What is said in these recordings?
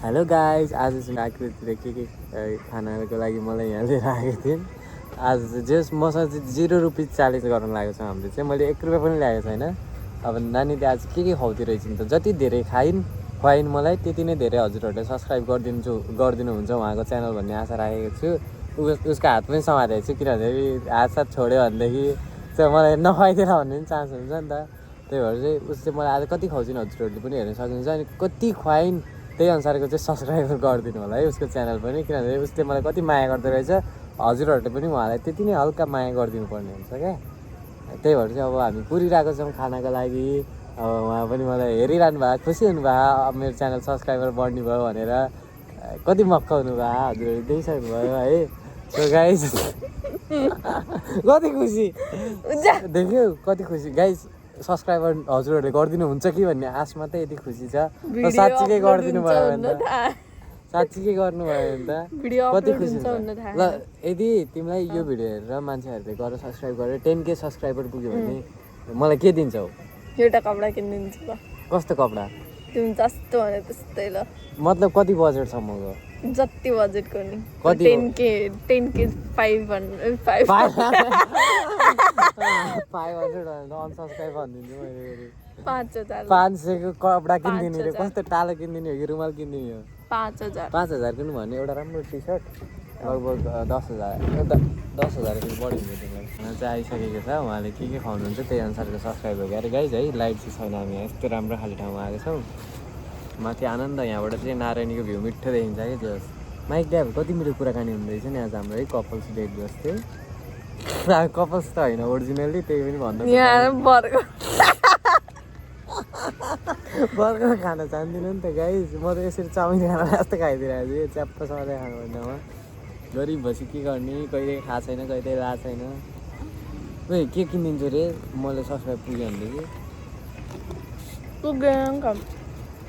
Hello guys, आज चाहिँ आकृतिले के खानाको लागि मलाई यहाँ लिएर आएको थिएँ। आज चाहिँ जस मसँग चाहिँ 0 रुपियाँ च्यालेन्ज गर्न लागेको छ हामीले चाहिँ। मैले 1 रुपियाँ पनि ल्याएको छैन। अब नानीले आज के खुवाउँदै रहेछ नि त। जति धेरै खुवाइन् मलाई त्यति नै धेरै हजुरहरूले सब्सक्राइब गरिदिनुहुन्छ उहाँको च्यानल भन्ने आशा राखेको छु। उसको हात पनि समातेको छु, किनभने हातसाथ छोड्यो भनेदेखि चाहिँ मलाई नखुवाइदिएर भन्ने पनि चान्स हुन्छ नि त। त्यही भएर चाहिँ उसले मलाई आज कति खुवाउँछिन् हजुरहरूले पनि हेर्न सक्नुहुन्छ। अनि कति खुवाइन् त्यही अनुसारको चाहिँ सब्सक्राइब गरिदिनु होला है उसको च्यानल पनि, किनभने उसले मलाई कति माया गर्दो रहेछ। हजुरहरूले पनि उहाँलाई त्यति नै हल्का माया गरिदिनु पर्ने हुन्छ क्या। त्यही भएर चाहिँ अब हामी पुरिरहेको छौँ खानाको लागि। अब उहाँ पनि मलाई हेरिरहनु भयो, खुसी हुनुभयो अब मेरो च्यानल सब्सक्राइबर बढ्ने भयो भनेर। कति मक्का हुनुभयो हजुरहरूले देखिसक्नु भयो है। सो गाइज कति खुसी देख्यो, कति खुसी गाइज। सब्सक्राइबर हजुरहरूले गरिदिनुहुन्छ कि भन्ने आश मात्रै यति खुसी छ। साँच्चीकै गरिदिनु भयो भने त, साँच्चीकै गर्नुभयो भने त कति खुसी हुन्छ। ल यदि तिमीलाई यो भिडियो हेरेर मान्छेहरूले गरेर सब्सक्राइब गरेर 10K सब्सक्राइबर पुग्यो भने मलाई के दिन्छौ? एउटा कपडा किनिदिन्छु ल। कस्तो कपडा? तिमी जस्तो भने त्यस्तै ल। मतलब कति बजेटसम्मको? जति बजेटको नि। कति? 10K 500 अनसब्सक्राइब भनिदिन्छु मैले। 5000 500 को कपडा किनिदिने रे? कस्तो टालो किनिदिने हो कि रुमाल किनिदिने हो? 5000 5000 किन्नु भने एउटा राम्रो टी सर्ट लगभग 10,000 10,000 बढी हुन्छ तिमीलाई। खाना चाहिँ आइसकेको छ। उहाँले के खुवाउनुहुन्छ त्यही अनुसारको सब्सक्राइब गरे गाइज है। लाइट चाहिँ छैन, हामी यस्तो राम्रो खाले ठाउँमा आएको छौँ। माथि आनन्द, यहाँबाट चाहिँ नारायणीको भ्यू मिठो देखिन्छ कि जस। माइक ड्याब कति मिठो कुराकानी हुँदैछ नि आज हाम्रो है कपल्स डेट जस्तै। कपल्स त होइन ओरिजिनल्ली, त्यही पनि भन्नु बर्गर खान चाहदिनँ नि त गाइज। म त यसरी चाउमिन खाना जस्तो खाइदिरहेको छु च्याप्प सधैँ खानु भन्दामा। गरिब भएपछि के गर्ने, कहिले खाएको छैन कहिले लाएको छैन। ओइ के किनिदिन्छु रे मैले सब्सक्राइब पुग्यो भनेदेखि?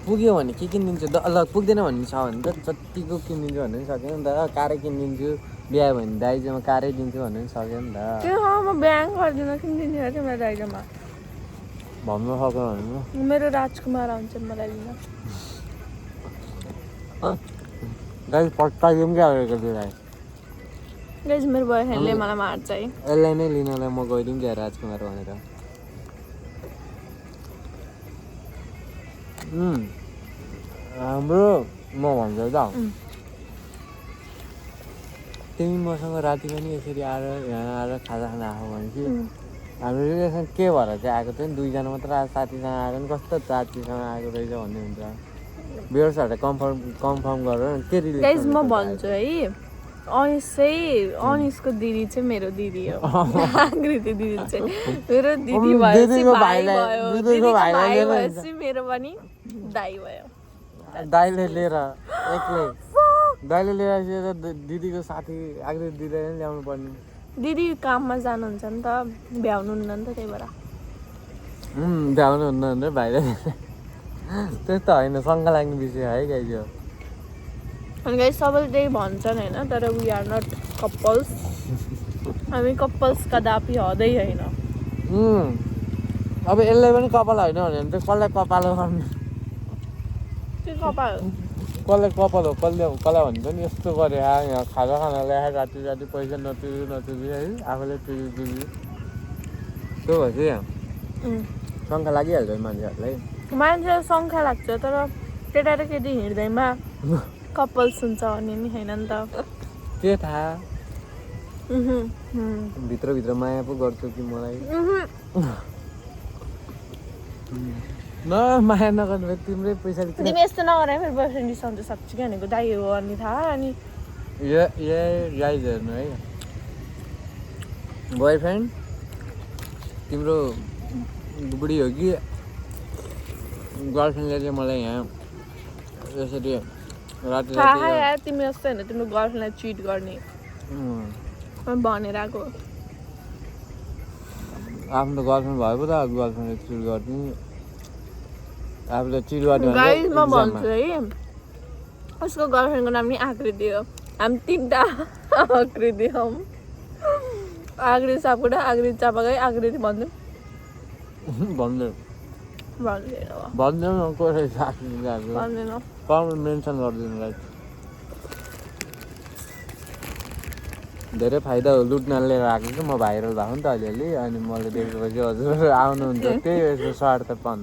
पुग्यो भने के किनिदिन्छु? ल पुग्दैन भन्ने छ भने त जतिको किनिदिन्छु भन्नु पनि सक्यो नि त। कारै किनिदिन्छु, बिहा भयो भने दाइजोमा कारै दिन्छु भन्नु पनि सक्यो नि त। म बिहा गर्दिनँ, किनिदिन्छु अरे मेरो दाइजोमा। भन्नु सक्यो भने मेरो राजकुमार आउँछ मलाई लिन। गाइस पट्टा गेम क्या गरेको त्यसलाई? गाइस मेरो बोयफ्रेन्डले मलाई मार्छ है। यसलाई नै लिनलाई म गइदिउँ क्या राजकुमार भनेर। हाम्रो म भन्छु त तिमी मसँग राति पनि यसरी आएर यहाँ आएर खाजा खान आएको भने कि हाम्रो रिलेसन के भएर चाहिँ आएको थियो नि? 2जना मात्र साथीसँग आएको नि कस्तो साथीसँग आएको रहेछ भन्ने हुन्छ। व्यवसायहरूले कन्फर्म गरेर के रिलेसन? गाइस म भन्छु है, अनिसको दिदी चाहिँ मेरो दिदी हो। आकृति दिदी चाहिँ मेरो दिदी भएपछि भाइ भयो, दिदीको भाइ भएपछि मेरो पनि दाइ भयो। दाइले लिएर एक्लै दाइले लिएर दिदीको साथी आकृति दिदीले नै ल्याउनु पर्ने। दिदी काममा जानुहुन्छ नि त, भ्याउनुहुन्न नि त, त्यही भएर भ्याउनुहुन्न भनेर भाइले त्यस्तो होइन, शङ्का लाग्ने विषय है गाइज यो। अनि गाइस सबैले त्यही भन्छन् होइन, तर वी आर नट कपल्स। हामी कपल्स कदापि हँदै होइन। अब यसलाई पनि कपाल होइन भने चाहिँ कसलाई कपालो गर्नु? के कपाल? कसलाई कपाल हो कसलाई भन्छ नि? यस्तो गरे यहाँ खाजा खाना ल्याएर राति राति पैसा नतिरी है, आफूले तिरी त्यो भएपछि शङ्का लागिहाल्छ मान्छेहरूलाई। मान्छेलाई शङ्का लाग्छ, तर केटा र केटी हिँड्दैमा कपल्स हुन्छ भन्ने नि होइन नि त। के थाहा भित्रभित्र माया पो गर्छु कि मलाई? न माया नगर्नु भए तिम्रै पैसाले तिमी यस्तो नगर फेरि बोयफ्रेन्ड रिसाउँछ सक्छु कि भनेको दाइ हो अनि थाहा। अनि गाइज हेर्नु है, बोयफ्रेन्ड तिम्रो बुढी हो कि गर्लफ्रेन्डले चाहिँ मलाई यहाँ यसरी राति राति तिमी जस्तो होइन, तिम्रो गर्लफ्रेन्डलाई चिट गर्ने भनेर आएको। आफ्नो गर्लफ्रेन्ड भएको त गर्लफ्रेन्डले चिट गर्ने, आफूले चिट गर्ने। गाइस म भन्छु है, उसको गर्लफ्रेन्डको नाम नि आकृति हो। हामी 3टा आकृति हौ। आकृति सापकोटा, आकृति चापागाई, आकृति भन्दैनौँ भन्दैन। कमेन्ट मेन्सन गरिदिनु गाइस। धेरै फाइदा हो लुट्नाले राखेको छु म भाइरल भएको नि त अलिअलि अनि मैले देखेपछि हजुर आउनुहुन्छ त्यही यसो स्वार्थपन।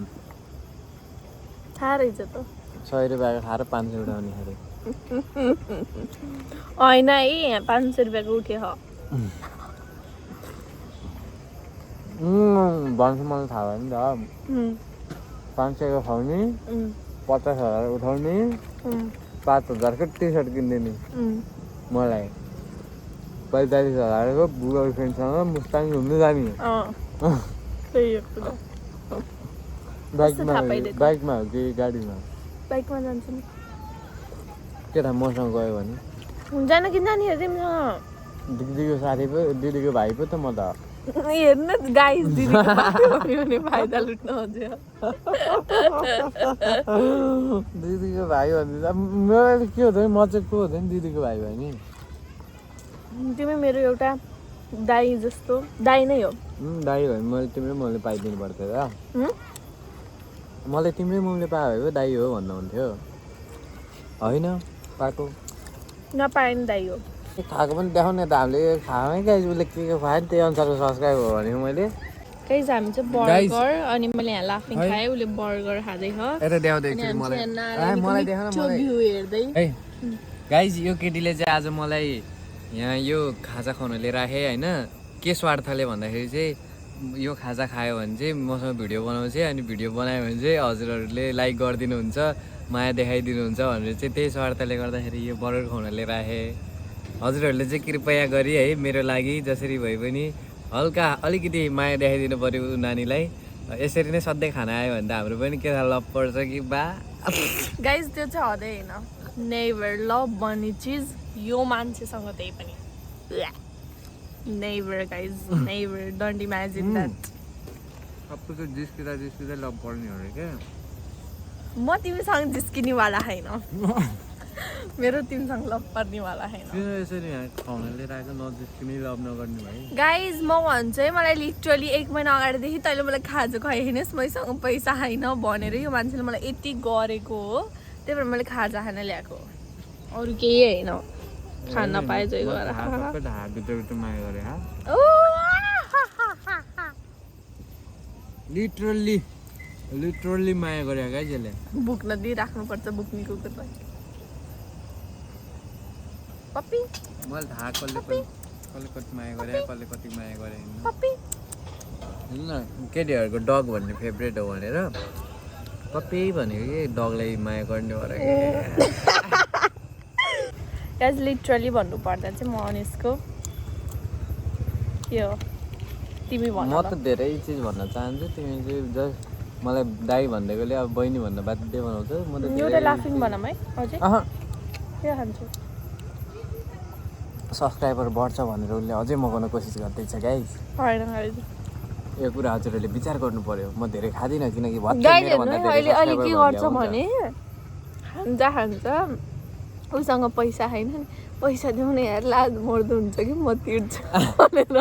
थाहा रहेछ त 100 रुपियाँको खाएर 500 उठाउने खाले। होइन है यहाँ 500 रुपियाँको उठ्यो भन्छु मलाई थाहा भयो नि त 500को खुवाउने 50,000 उठाउने 5,000को टी सर्ट किनिदिने मलाई 45,000को गर्लफ्रेन्डसँग मुस्ताङ घुम्नु जाने। बाइकमा हो कि गाडीमा? बाइकमा जान्छु नि। केटा मसँग गयो भने जान कि नानी तिमीसँग? दिदीको साथी पो दिदीको भाइ पो त म त। हेर्नु गाइस दिदीको फाइदा लुट्न खोज्यो। दिदीको भाइ भन्दा मेरो के हुँदैन म चाहिँ को हुँदैन दिदीको भाइ भयो नि। तिमी मेरो एउटा दाइ जस्तो दाइ नै हो। दाइ भयो मैले तिम्रै मम्मीले पाइदिनु पर्थ्यो र। मलाई तिम्रै मम्मीले पायो भए दाइ हो भन्नु हुन्थ्यो होइन पाएको नपाए नि दाइ हो। खाएको पनि देखाउने त हामीले खाएँ गाइस उसले के खुवायो नि त्यही अनुसारको सब्सक्राइब हो भने मैले गाइस हामी चाहिँ बर्गर अनि मैले यहाँ लाफिङ खाएँ उसले बर्गर खाँदै छ। यता देखाउँदै एकचोटि मलाई देखाउन मलाई भ्यू हेर्दै गाइस यो केटीले चाहिँ आज मलाई यहाँ यो खाजा खुवाउन लिएर राखेँ होइन के स्वार्थले भन्दाखेरि चाहिँ यो खाजा खायो भने चाहिँ मसँग भिडियो बनाउँछ अनि भिडियो बनायो भने चाहिँ हजुरहरूले लाइक गरिदिनुहुन्छ माया देखाइदिनुहुन्छ भनेर चाहिँ त्यही स्वार्थले गर्दाखेरि यो बर्गर खुवाउन लिएर राखेँ। हजुरहरूले चाहिँ कृपया गरी है मेरो लागि जसरी भए पनि हल्का अलिकति माया देखाइदिनु पऱ्यो नानीलाई। यसरी नै सधैँ खाना आयो भने त हाम्रो पनि के थाहा लभ पर्छ कि बा। गाइस त्यो चाहिँ हदै होइन नेभर लभ भन्ने चिज यो मान्छेसँग त्यही पनि never guys never don't imagine that. सबैको जिस्किँदा लभ पर्ने हो क्या। म तिमीसँग जिस्किनेवाला होइन मेरो तिमीसँग लभ पर्नेवाला होइन। यसरी खुवाउन लिएर आएको नजिस्किने लभ नगर्ने भाइ। गाइज म भन्छु है मलाई लिटरली 1 महिना अगाडिदेखि तैँले मलाई खाजा खुवाइहिँडेस् मैसँग पैसा छैन भनेर यो मान्छेले मलाई यति गरेको हो त्यही भएर मैले खाजा खान ल्याएको अरू केही होइन। खान नपाए जै गर लिटरली माया गरे क्या यसले। भुक्न दिइराख्नुपर्छ भुक्ने कुकुरलाई। पप्पी मैले थाहा कसले कति माया गरे कसले कति माया गरे पप्पी होइन केटीहरूको डग भन्ने फेभरेट हो भनेर पप्पी भनेको कि डगलाई माया गर्ने भएर गाइस लिटरली भन्नु पर्दा चाहिँ म अनिसको के हो तिमी भन। म त धेरै चिज भन्न चाहन्छु तिमी चाहिँ जस्ट मलाई दाइ भन्दैकोले अब बहिनी भन्न बाध्य बनाउँछ। म त एउटा लाफिङ बनाऊँ है अझै के खान्छु सब्सक्राइबर बढ्छ भनेर उसले अझै मगाउन कोसिस गर्दैछ गाइस। होइन यो कुरा हजुरहरूले विचार गर्नु पर्यो। म धेरै खाँदिनँ किनकि अहिले अलिक के गर्छ भने खान्छ उसँग पैसा छैन नि पैसा दिउँ न यार लाज मर्दो हुन्छ कि म तिर्छु भनेर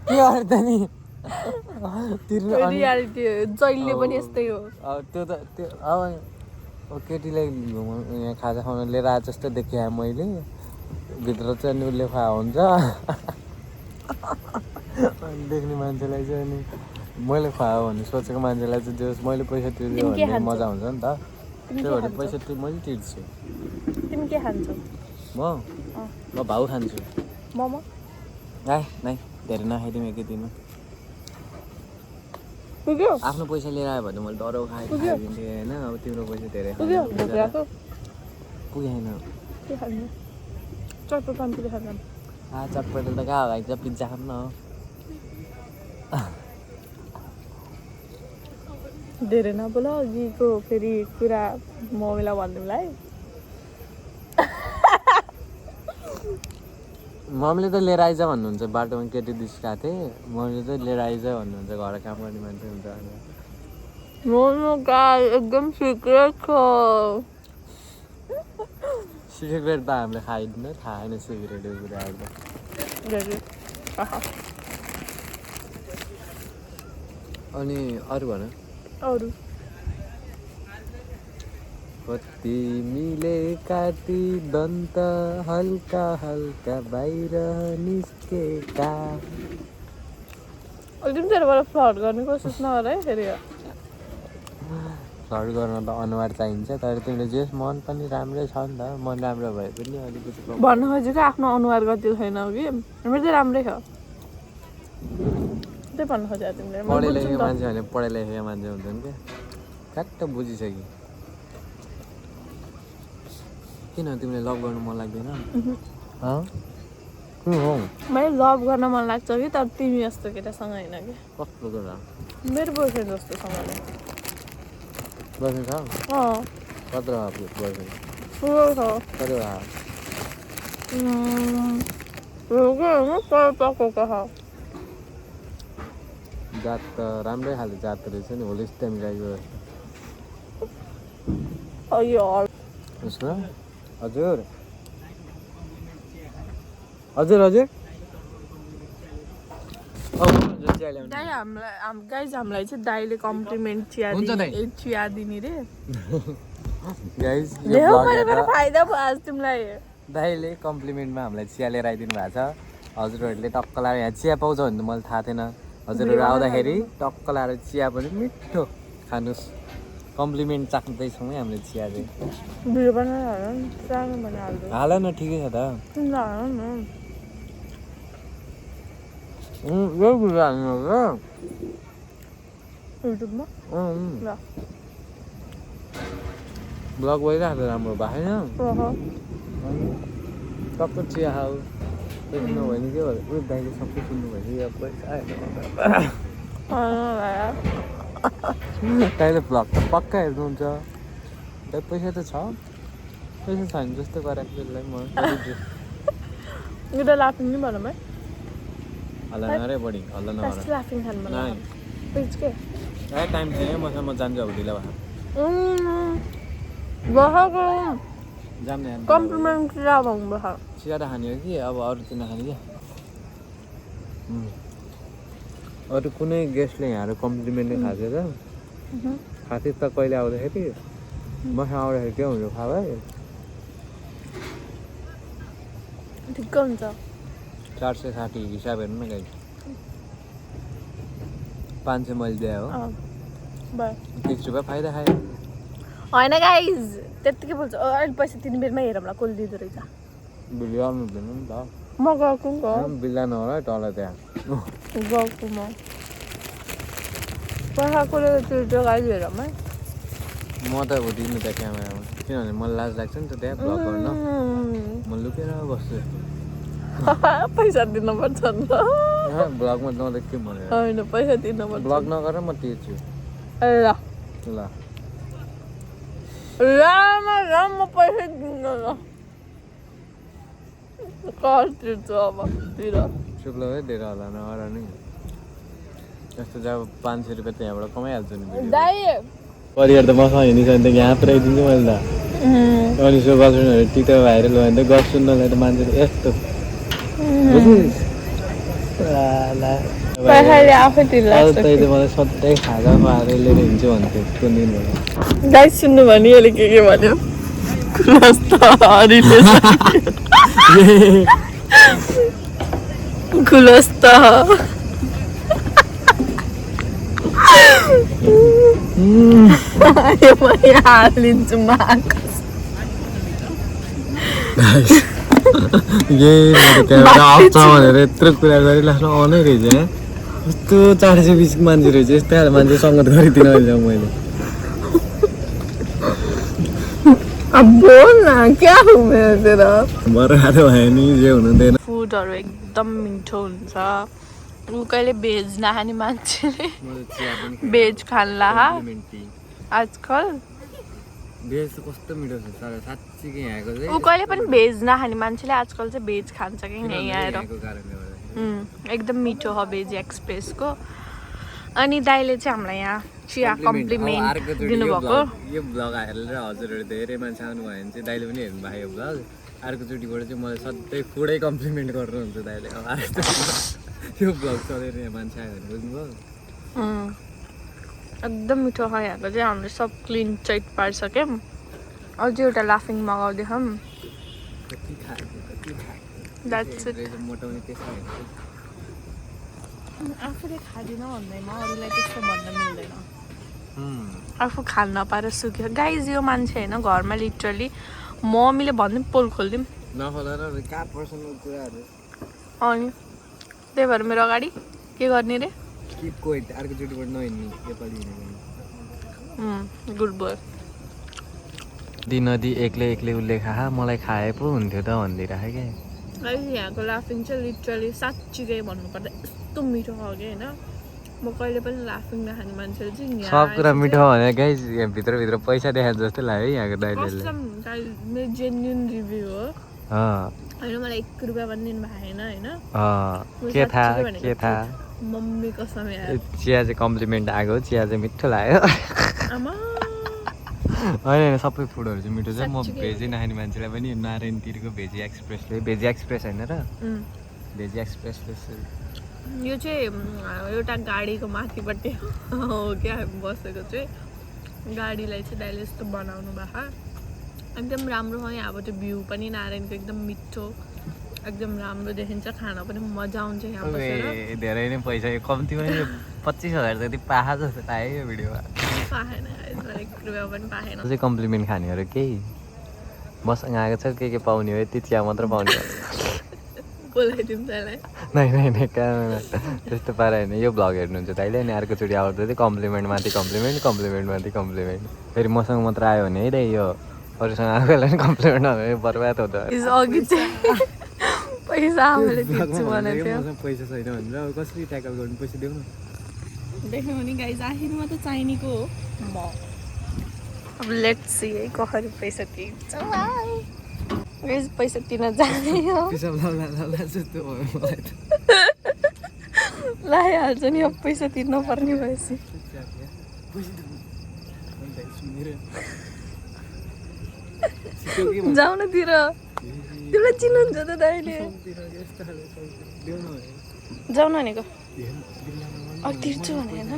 के अर्थ नि रियालिटी जहिले पनि यस्तै हो। त्यो त त्यो अब केटीलाई यहाँ खाजा खान लिएर आए जस्तो देखेँ मैले भित्र चाहिँ अनि उसले खुवा हुन्छ अनि देख्ने मान्छेलाई चाहिँ अनि मैले खुवायो भने सोचेको मान्छेलाई चाहिँ जस मैले पैसा तिर्दियो भने मजा हुन्छ नि त। त्यो भएर पैसा मैले तिर्छु। तिमी के खान्छौ? म भाउ खान्छु। मोमो नै धेरै नखाइदिउँ एकैदिनमा। आफ्नो पैसा लिएर आयो भने मैले डराउ खाइदिन्थेँ होइन। अब तिम्रो पैसा धेरै पुगेन चटपट चटपट त कहाँ खाइन्छ पिज्जा खाऊँ न। धेरै नबोल अघिको फेरि कुरा मम्मीलाई भनिदिउँलाई। मम्मीले त लिएर आइज भन्नुहुन्छ बाटोमा केटी दिस्काएको थिएँ मम्मीले चाहिँ लिएर आइज भन्नुहुन्छ घर काम गर्ने मान्छे हुन्छ मोमो गाई एकदम सिक्रेट छ। सिक्रेट त हामीले खाइदिन थाहा छैन सिक्रेटको कुराहरू अनि अरू भन अरू तिमीले काटी दन्त हल्का हल्का बाहिर निस्केका तिमीहरूबाट फ्लड गर्ने कोसिस नगर है फेरि फ्लड गर्न त अनुहार चाहिन्छ तर तिमीले जे मन पनि राम्रै छ नि त मन राम्रो भए पनि अलिकति भन्न खोजेको आफ्नो अनुहार गति छैन कि मेरो चाहिँ राम्रै छ त्यही भन्न खोजेको तिमीले पढे लेखेको मान्छे भने पढे लेखेको मान्छे हुन्छन् क्या ट्याक्क बुझिसक्यो किन तिमीले लभ गर्नु मन लाग्दैन मैले लभ गर्न मन लाग्छ कि तर तिमी जस्तो केटासँग होइन कि कस्तो कुरा मेरो बोयफ्रेन्ड जस्तोसँगले बोयफ्रेन्ड छ अँ कत्रो बोयफ्रेन्ड ठुलो छ कत्रो पकाएको छ जात त राम्रै खाले जात रहेछ नि होल टाइम गाईको उसमा हजुर हजुर हजुर हामीलाई चाहिँ दाइले कम्प्लिमेन्ट चिया दिने रे गाइज फाइदा भयो आज तिमीलाई दाइले कम्प्लिमेन्टमा हामीलाई चिया लिएर आइदिनु भएको छ हजुरहरूले टक्क लाएर यहाँ चिया पाउँछ भने त मलाई थाहा थिएन हजुरहरू आउँदाखेरि टक्क लाएर चिया पनि मिठो खानुहोस् कम्प्लिमेन्ट चाख्दैछौँ है हामीले चिया चाहिँ हाल न ठिकै छ त यो कुरा हाल्नु ब्लग भइरहेको राम्रो भएको छैन टक्क चिया खाऊ त्यति नभए नि के भयो उयो दाइले सबै सुन्नु भयो पैसा दाइले भ्लग त पक्का हेर्नुहुन्छ दाइ पैसा त छ पैसा छ भने जस्तो गराएको त्यसलाई म एउटा लाफिङ नि भनौँ है हल्ला नगरे बढी हल्ला नगर लाफिङ खानु मन के टाइम छैन मसँग म जान्छु अब ढिलो जाने कम्प्लिमेन्ट चिया भन्नुभयो चिया त खाने हो कि अब अरू चाहिँ नखाने क्या अरू कुनै गेस्टले यहाँ कम्प्लिमेन्टै खाएको छ खाँथे त कहिले आउँदाखेरि मसँग आउँदाखेरि के हुन्छ खा भाइ ठिक्क हुन्छ 460 हिसाब हेर्नु न गाई 500 मैले दिए हो 30 रुपियाँ फाइदा खायो होइन गाइज त्यत्तिकै बोल्छ अहिले पैसा 3 बेरमा हेरौँला कसले दिँदो रहेछ बिल आउनु हुँदैन नि त म गएको नि बिल्ला नहोला तल त्यहाँ गएको म पैसा कसले तिर्छ गाइज हेरौँ है म त अब दिनु त्यहाँ क्यामेरामा किनभने मलाई लाज लाग्छ नि त त्यहाँ भ्लग गर्न म लुकेर बस्छु पैसा दिनुपर्छ नि त भ्लगमा नदेख के भनेर होइन पैसा दिनुपर्छ भ्लग नगरेर म तिर्छु ल ल म पैसा दिन्न ल कर तिर्छु अब तिर शुक्ल है धेरै होला नगर नि यस्तो चाहिँ अब 500 रुपियाँ त्यहाँबाट कमाइहाल्छु नि परिवार त मसँग हिँडिसक्यो भने त यहाँ पुऱ्याइदिन्छु मैले त अनि सो गर्लफ्रेन्डहरू टिकटक भाइरल भयो भने त गफ सुन्नलाई त मान्छेले यस्तो तैँले मलाई सधैँ खाजा खुवाएर लिएर हिँड्छु भन्थ्यो कुन दिन गाइस सुन्नु भने यसले के भन्यो खुलस्त हालिदिन्छु भनेर यत्रो कुरा गरी लास्टमा आउनै रहेछ कस्तो 420 मान्छे रहेछ यस्तै खाले मान्छे सङ्गत गरिदिनु अहिले मैले अब बोल न क्या हो मेरो तेरा बर्खाले भयो नि जे हुनुहुँदैन फुडहरू एकदम मिठो हुन्छ कहिले भेज नखाने मान्छेले भेज खान्ला आजकल भेज त कस्तो मिठो छ तर साँच्चीकै यहाँको चाहिँ कहिले पनि भेज नखाने मान्छेले आजकल चाहिँ भेज खान्छ कि यहीँ आएर एकदम मिठो हो भेज एक्सप्रेसको अनि दाइले चाहिँ हामीलाई यहाँ चिया कम्प्लिमेन्ट दिनुभएको यो भ्लग हेरेर हजुरहरू धेरै मान्छे आउनुभयो भने चाहिँ दाइले पनि हेर्नु भयो यो भ्लग अर्कोचोटिबाट चाहिँ मलाई सधैँ फुडै कम्प्लिमेन्ट गर्नुहुन्छ दाइले अब यो भ्लग चलेर यहाँ मान्छे आयो भने बुझ्नुभयो एकदम मिठो छ यहाँको चाहिँ हामीले सब क्लिन चेक पारिसक्यौँ अझै एउटा लाफिङ मगाउँदैछौँ कति खाएको द्याट्स इट मोटाउने त्यसमा आफूले खाँदिनँ भन्दैमा अरूलाई त्यस्तो भन्न मिल्दैन आफू खान नपाएर सुक्यो गाइज यो मान्छे होइन घरमा लिटरली मम्मीले भन्दै पोल खोलिदिउँ नखोला र कहाँ पर्सनल कुराहरू अनि त्यही भएर मेरो अगाडि के गर्ने रे कि कोही अर्कोचोटिबाट नहिँड्ने नेपाली हिँड्ने गुड बोय नदी एक्लै उसले खा मलाई खाए पो हुन्थ्यो त भनिदिइराख्यो क्या गाइज यहाँको लाफिङ चाहिँ लिटरली साँच्चीकै भन्नुपर्दा यस्तो मिठो हो कि होइन म कहिले पनि लाफिङ नखाने मान्छेले चाहिँ सब कुरा मिठो भने गाइज यहाँ भित्र पैसा देखाएको जस्तो लाग्यो यहाँको दाइले मेरो जेन्युन रिभ्यू हो होइन मलाई 1 रुपियाँ पनि दिनु भएन होइन के थाहा मम्मी कसम यार चिया चाहिँ कम्प्लिमेन्ट आएको चिया चाहिँ मिठो लाग्यो आमा होइन सबै फुडहरू चाहिँ मिठो छ म भेजी नखाने मान्छेलाई पनि नारायणतिरको भेजी एक्सप्रेस होइन र भेजी एक्सप्रेसले यो चाहिँ एउटा गाडीको माथिपट्टि हो क्या हामी बसेको चाहिँ गाडीलाई चाहिँ दाइले यस्तो बनाउनु भएको एकदम राम्रो हो यहाँबाट भ्यू पनि नारायणको एकदम मिठो एकदम राम्रो देखिन्छ खाना पनि मजा आउँछ यहाँ बसेर धेरै नै पैसा यो कम्तीमा 25,000 जति पाहा जस्तो पाएँ यो भिडियोमा पाएन 1 रुपियाँ पनि पाएन चाहिँ कम्प्लिमेन्ट खानेहरू केही मसँग आएको छ के पाउने हो यति चिया मात्र पाउने हो बोलाइदिउँ त्यसलाई नै कहाँ त्यस्तो पारा होइन यो भ्लग हेर्नुहुन्छ दाइले अनि अर्कोचोटि आउँदा चाहिँ कम्प्लिमेन्ट माथि कम्प्लिमेन्ट फेरि मसँग मात्र आयो भने है यो अरूसँग आएकोलाई पनि कम्प्लिमेन्ट नभए बर्बाद हुँदा अघि चाहिँ पैसा आमाले दिन्छु भनेको थियो पैसा छैन भनेर अब कसरी ट्याकल गर्नु पैसा देऊ न देख्नु भने गाइज आखिरमा त चाहिनेको हो म अब लेट्स सी है कसरी पैसा तिर्छ गाइज पैसा तिर्न जाने हो लगाइहाल्छ नि अब पैसा तिर्न पर्ने भएपछि जाऊ न तिर तिमीलाई चिन्नुहुन्छ त दाइले जाऊ न भनेको तिर्छु भने होइन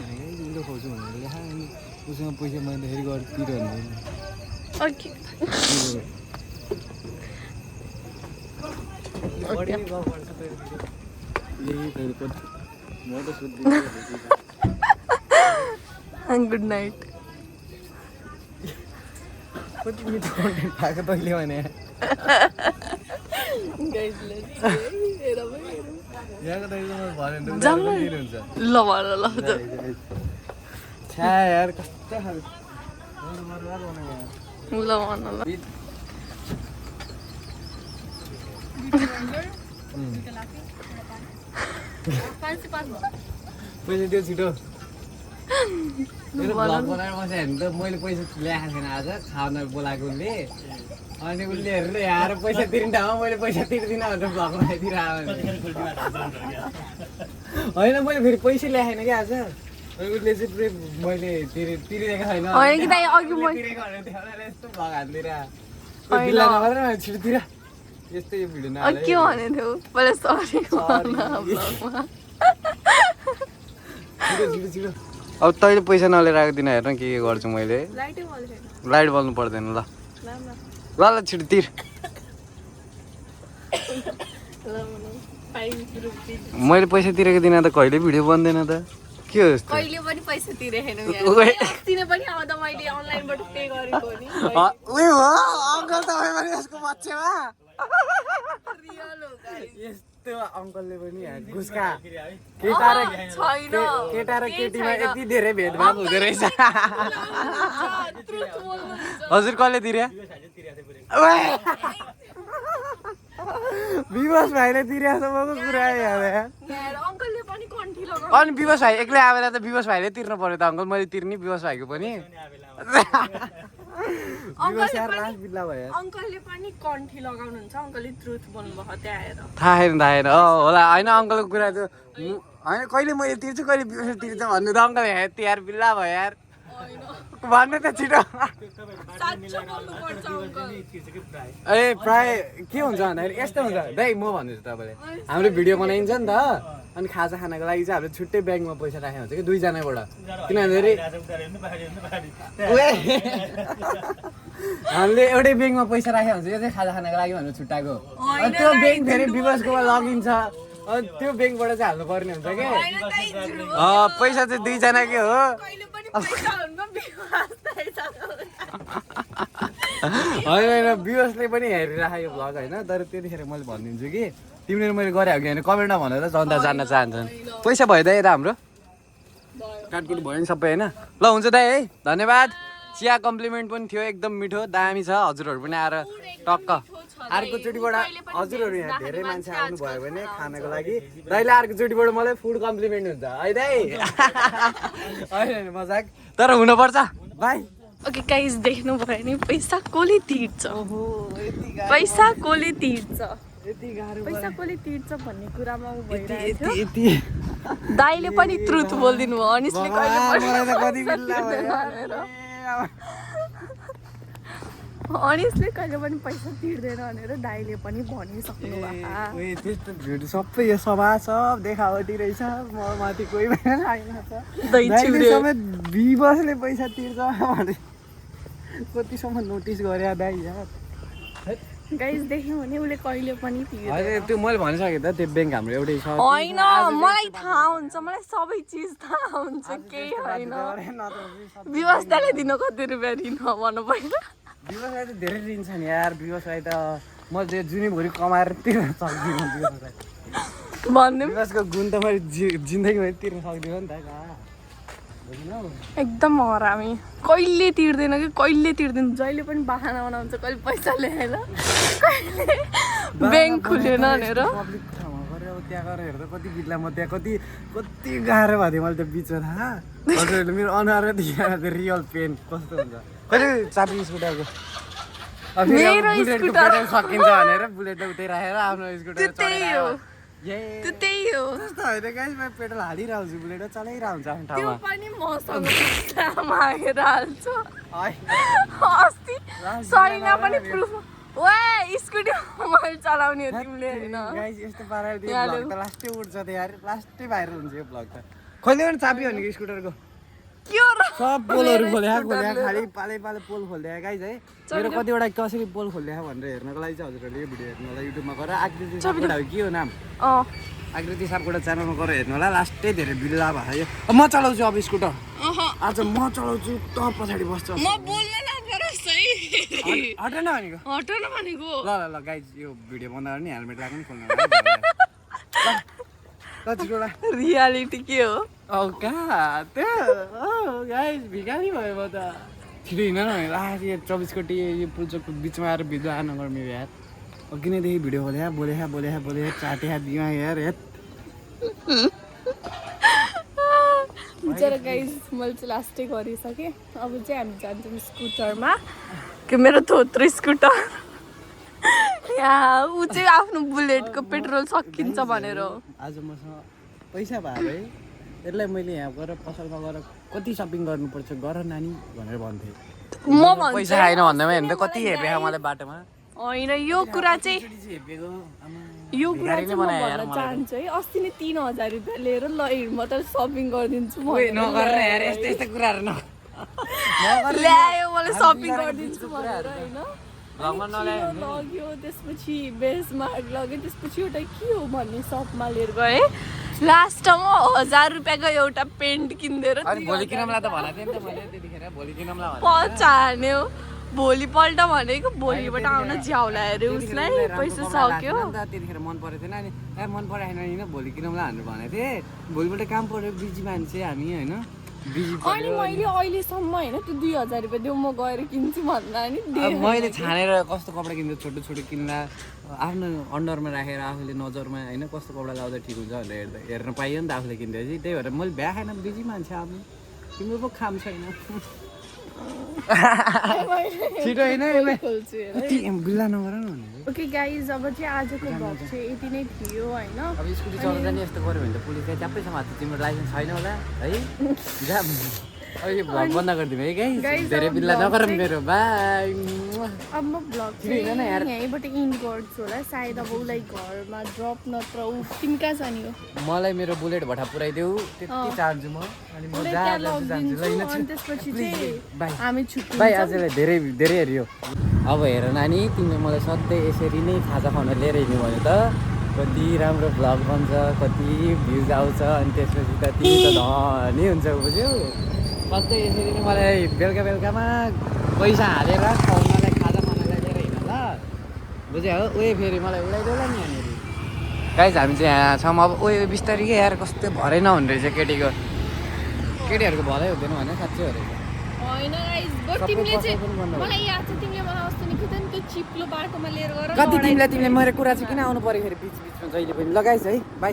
उसँग पैसा माग्दाखेरि गएर तिर गुड नाइट कति मिठो कन्टेन्ट पाएको तैँले भने ल यार कस्तो ल भन ल पैसा दियो छिटो मेरो भ्लग बनाएर बस्यो भने त मैले पैसा ल्याएको थिएन आज खान बोलाएको उसले अनि उसले हेरेर आएर पैसा तिर्ने ठाउँमा मैले पैसा तिर्दिनँ भनेर भ्लग बनाइदिएर आयो होइन मैले फेरि पैसा ल्याएन क्या आज उसले चाहिँ पुरै मैले तिरेको छैन यस्तो भ्लग हालिदिएर बिल्ला नगरेर छिटोतिर यस्तो यो भिडियो के भनेको थियो पहिला सरी छिटो अब तैँले पैसा नलिएर आएको दिन हेर्न के गर्छु मैले लाइट बल्नु पर्दैन ल ल छिटो तिर मैले पैसा तिरेको दिन त कहिले भिडियो बन्दैन त के हो यस्तो कहिले पनि पैसा तिरेन तिने पनि आउँदा मैले अनलाइनबाट पे गरेको नि उयो हो अङ्कल तपाईँ पनि यसको बच्चेमा रियल हो गाइस यस्तो अङ्कलले पनि घुसका केटा र केटीमा यति धेरै भेदभाव हुँदो रहेछ हजुर कसले तिर्या विवश भाइले तिरेसम्मको कुरा अनि विवश भाइ एक्लै आएर त विवश भाइले तिर्नु पर्यो त अङ्कल मैले तिर्ने विवश भाइको पनि अङ्कलले पनि कन्ठी लगाउनुहुन्छ अङ्कलले ट्रुथ बोल्नुभयो त्यहाँ आएर थाहा छैन होला होइन अङ्कलको कुरा चाहिँ होइन कहिले मैले तिर्छु कहिले विवश तिर्छ भन्नु त अङ्कल यहाँ तिहार बिल्ला भयो यार भन्नु त छिटो ए प्राय के हुन्छ भन्दाखेरि यस्तो हुन्छ दाइ म भन्दैछु तपाईँले हाम्रो भिडियो बनाइन्छ नि त अनि खाजा खानको लागि चाहिँ हामीले छुट्टै ब्याङ्कमा पैसा राखेको हुन्छ कि दुईजनाबाट किन भन्दाखेरि हामीले एउटै ब्याङ्कमा पैसा राखेको हुन्छ यो चाहिँ खाजा खानको लागि भनेर छुट्टाएको अनि त्यो ब्याङ्क फेरि विकासकोमा लगिन्छ अनि त्यो ब्याङ्कबाट चाहिँ हाल्नु पर्ने हुन्छ कि पैसा चाहिँ दुईजनाकै हो होइन विकासले पनि हेरिराखेको यो भ्लग होइन तर त्यतिखेर मैले भनिदिन्छु कि तिमीले मैले गरेँ हो कि होइन कमेन्टमा भनेर जनता जान्न चाहन्छन् पैसा भयो दाइ यता हाम्रो काटकुट भयो नि सबै होइन ल हुन्छ दाइ है धन्यवाद चिया कम्प्लिमेन्ट पनि थियो एकदम मिठो दामी छ हजुरहरू पनि आएर टक्क अर्कोचोटिबाट हजुरहरू यहाँ धेरै मान्छे आउनु भयो भने खानको लागि दाइले अर्कोचोटिबाट मलाई फुड कम्प्लिमेन्ट हुन्छ है दाइ होइन मजाक तर हुनुपर्छ बाई ओके गाइस देख्नु भयो नि पैसा कसले तिर्छ पैसा कसले तिर्छ पैसा कसले तिर्छ भन्ने कुरामा उ भइरहेको थियो दाइले पनि ट्रुथ बोलिदिनु भयो अनिसले अनिसले कहिले पनि पैसा तिर्दैन भनेर दाइले पनि भनिसक्नु भएको त्यस्तो भिडियो सबै यो सभा सब देखावटी रहेछ म माथि कोही पनि समेत विवशले पैसा तिर्छ भने कतिसम्म नोटिस गरे दाइ यार गाइस देख्यो भने उसले कहिले पनि तिर्दैन होइन त्यो मैले भनिसकेँ त त्यो ब्याङ्क हाम्रो एउटै छ होइन मलाई थाहा हुन्छ मलाई सबै चिज थाहा हुन्छ केही होइन व्यवस्थाले दिन कति रुपियाँ दिन भन्नु पर्छ व्यवसाय त धेरै दिन्छ नि यार व्यवसाय त म त्यो जुनीभरि कमाएर तिर्न सक्दिनँ व्यवसाय भन्नु व्यवसायको गुण त मैले जिन्दगीमा तिर्न सक्दिनँ नि त एकदम हरामी कहिले तिर्दैन कि कहिले तिर्दैन जहिले पनि बाहाना बनाउँछ कहिले पैसा ल्याएर कहिले ब्याङ्क खुलेन भनेर त्यहाँ गएर हेर्दा कति बित्ला म त्यहाँ कति गाह्रो भएको थियो मैले त्यो बिचमा थाहा हजुरहरूले मेरो अनुहार देखिएर त्यो रियल पेन कस्तो हुन्छ कहिले चाबी स्कुटरको सकिन्छ भनेर बुलेट उतै राखेर आफ्नो स्कुटर त्यो त्यही हो त्यस्तो होइन गाइस म पेट्रोल हालिरहन्छु बुलेट चलाइरहेको हुन्छ आफ्नो त्यो ठाउँमा पनि मसँग पैसा मागेर हाल्छु अस्ति सैना पनि प्रुफ ओए स्कुटी मैले चलाउने हो तिमीले हैन गाइस यस्तो पाराले त्यो ब्लग त लास्टै उड्छ त यार लास्टै भाइरल हुन्छ यो ब्लग त कहिले पनि चाबी हो नि स्कुटरको के हो र सब पोलहरु खोल्या खाली पाले पोल खोल्दै गाइस है मेरो कतिवटा कसरी पोल खोल्दै भनेर हेर्नको लागि चाहिँ हजुरहरूले यो भिडियो हेर्नु होला युट्युबमा गएर आकृति सापकोटा हो के हो नाम आकृति सापकोटा च्यानलमा गएर हेर्नु होला लास्टै धेरै बिल्ला भयो म चलाउँछु अब स्कुटर आज म चलाउँछु त पछाडि बस्छ म बोल्न नपरोस् है हटन भनेको ल ल गाइस यो भिडियो बनाएर नि हेलमेट राख्नु खोल्नु होला रियालिटी के हो गाइस भिखारी भयो म त छिटो हिँड न आज 24 कोटी यो पुल्चोकको बिचमा आएर भिडियो आन नगर मेरो यार अघि नैदेखि भिडियो बोले चाटे दियो यार बिचरा गाइस मैले चाहिँ लास्टै गरिसकेँ अब चाहिँ हामी जान्छौँ स्कुटरमा कि मेरो थोत्रो स्कुटर यहाँ ऊ चाहिँ आफ्नो बुलेटको पेट्रोल सकिन्छ भनेर आज मसँग पैसा भयो है त्यसलाई मैले यहाँ गएर पसलमा गएर कति सपिङ गर्नुपर्छ गर नानी भनेर भन्थेँ म भन्छु पैसा आएन भन्दैमा हेर्नु कति हेपेको मलाई बाटोमा होइन यो कुरा चाहिँ म भन्न चाहन्छु है अस्ति नै 3000 रुपियाँ लिएर ल म त सपिङ गरिदिन्छु ल्यायो मलाई सपिङ गरिदिन्छु भनेर होइन लग्यो त्यसपछि बेसमार्ट लग्यो त्यसपछि एउटा के हो भन्ने सपमा लिएर गएँ लास्टमा 1000 रुपियाँको एउटा पेन्ट किनिदिएर पचार्ने भोलिपल्ट भनेको भोलिबाट आउन झ्याउला अरे उसलाई पैसा सक्यो त्यतिखेर मन परेको थिएन अनि मन पराएन होइन भोलि किनौँला भनेर भनेको थिएँ भोलिपल्ट काम पऱ्यो बिजी मान्छे हामी होइन अनि मैले अहिलेसम्म होइन त्यो 2000 रुपियाँ देऊ म गएर किन्छु भन्दा नि मैले छानेर कस्तो कपडा किन्दा छोटो छोटो किन्दा आफ्नो अन्डरमा राखेर आफूले नजरमा होइन कस्तो कपडा लाउँदा ठिक हुन्छ भनेर हेर्न पाइयो नि त आफूले किन्दैछ त्यही भएर मैले भ्या खाएन बिजी मान्छे अब तिम्रो पो खाम छैन छिटो होइन बिल्ला नगर न भनेको ओके गाइज अब चाहिँ आजको भ्लग चाहिँ यति नै थियो होइन अब स्कुटी चलाउँदा नि यस्तो गऱ्यो भने त पुलिसले च्याप्पैसम्म हात तिम्रो लाइसेन्स छैन होला है यो भ्लग बन्द गरिदिउँ है Guys, गाइस धेरै अब बिल्ला vlog नगरौँ चाहिँ- मेरो बाई अब म भ्लग किन हेर न यार। चाहिँ यहीँबाट इन्ड गर्छु होला सायद अब उसलाई घरमा ड्रप नत्र ऊ तिमी कहाँ छ नि हो मलाई मेरो बुलेट भट्टा पुऱ्याइदेऊ त्यति चाहन्छु म अनि म उसलाई जहाँ त्यहाँ जान्छु जान्छु ल लगिदिन्छु हिँड्नु अनि त्यसपछि Please, चाहिँ bye. हामी छुट्टी भाइ आजलाई धेरै धेरै हेऱ्यो अब हेर नानी तिमीले मलाई सधैँ यसरी नै खाजा खुवाउन लिएर हिँड्नु भने त कति राम्रो भ्लग बन्छ कति भ्युज आउँछ अनि त्यसपछि त तिमी त धनी हुन्छ बुझ्यौ सधैँ यसरी नै मलाई बेलुका बेलुकामा पैसा हालेर खुवाउनलाई खाजा खुवाउनलाई लिएर हिँड ल बुझ्यो हो उयो फेरि मलाई उडाइदेऊ ल नि यहाँनिर गाइस हामी चाहिँ यहाँ छौँ अब उयो बिस्तारै के यार कस्तो भरै नहुने रहेछ केटीको केटीहरूको भलै हुँदैन भने साँच्चै हो रहेछ होइन guys, बरु सबै तिमीले पसल पनि बन्द चाहिँ भयो। मलाई याद छ तिमीले मलाई अस्ति नि कि त्यो चिप्लो बाटोमा लिएर गएर कति लडाइँ तिमीलाई मेरो कुरा चाहिँ किन आउनु पऱ्यो फेरि बिच बिचमा जहिले पनि लगाइस् है बाई